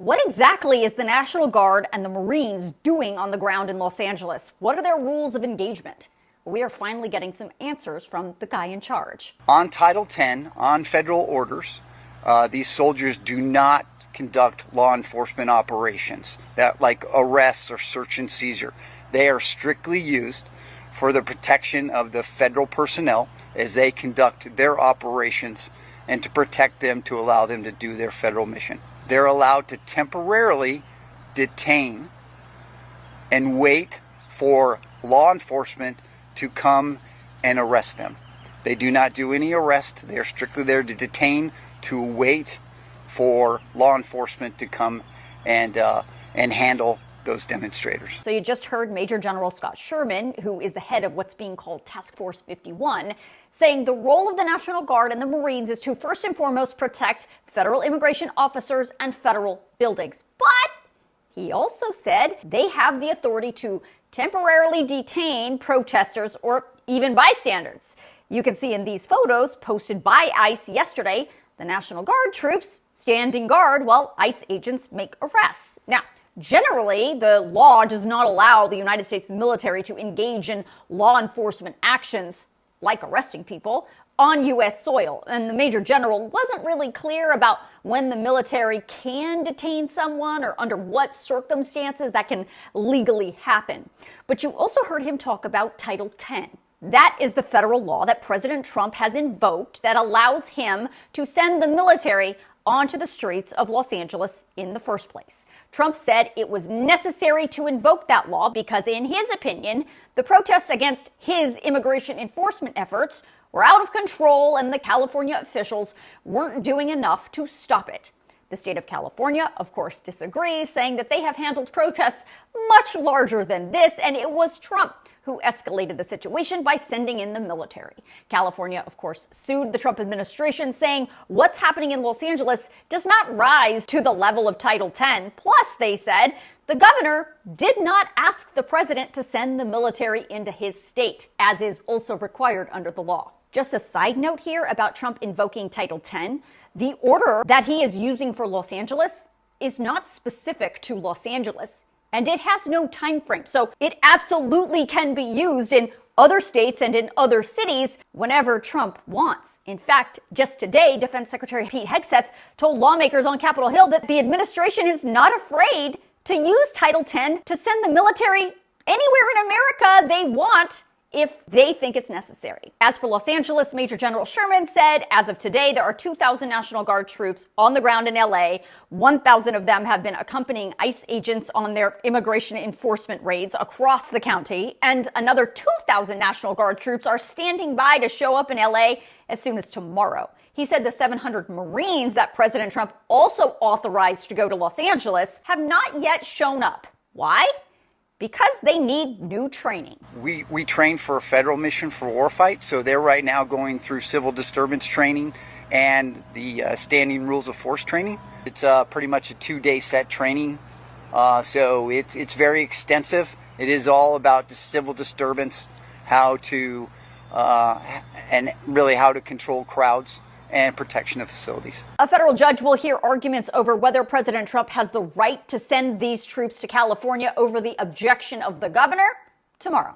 What exactly is the National Guard and the Marines doing on the ground in Los Angeles? What are their rules of engagement? We are finally getting some answers from the guy in charge. On Title 10, on federal orders, these soldiers do not conduct law enforcement operations that like arrests or search and seizure. They are strictly used for the protection of the federal personnel as they conduct their operations and to protect them, to allow them to do their federal mission. They're allowed to temporarily detain and wait for law enforcement to come and arrest them. They do not do any arrest. They are strictly there to detain, to wait for law enforcement to come and handle those demonstrators. So you just heard Major General Scott Sherman, who is the head of what's being called Task Force 51, saying the role of the National Guard and the Marines is to first and foremost protect federal immigration officers and federal buildings. But he also said they have the authority to temporarily detain protesters or even bystanders. You can see in these photos posted by ICE yesterday, the National Guard troops standing guard while ICE agents make arrests. Now, generally, the law does not allow the United States military to engage in law enforcement actions like arresting people on U.S. soil. And the Major General wasn't really clear about when the military can detain someone or under what circumstances that can legally happen. But you also heard him talk about Title 10. That is the federal law that President Trump has invoked that allows him to send the military onto the streets of Los Angeles in the first place. Trump said it was necessary to invoke that law because, in his opinion, the protests against his immigration enforcement efforts were out of control and the California officials weren't doing enough to stop it. The state of California, of course, disagrees, saying that they have handled protests much larger than this, and it was Trump who escalated the situation by sending in the military. California, of course, sued the Trump administration, saying what's happening in Los Angeles does not rise to the level of Title 10. Plus, they said, the governor did not ask the president to send the military into his state, as is also required under the law. Just a side note here about Trump invoking Title 10, the order that he is using for Los Angeles is not specific to Los Angeles. And it has no time frame. So it absolutely can be used in other states and in other cities whenever Trump wants. In fact, just today, Defense Secretary Pete Hegseth told lawmakers on Capitol Hill that the administration is not afraid to use Title 10 to send the military anywhere in America they want if they think it's necessary. As for Los Angeles, Major General Sherman said, as of today, there are 2,000 National Guard troops on the ground in LA. 1,000 of them have been accompanying ICE agents on their immigration enforcement raids across the county. And another 2,000 National Guard troops are standing by to show up in LA as soon as tomorrow. He said the 700 Marines that President Trump also authorized to go to Los Angeles have not yet shown up. Why? Because they need new training. We train for a federal mission for warfight, so they're right now going through civil disturbance training and the standing rules of force training. It's pretty much a 2-day set training, so it's very extensive. It is all about the civil disturbance, how to and really how to control crowds and protection of facilities. A federal judge will hear arguments over whether President Trump has the right to send these troops to California over the objection of the governor tomorrow.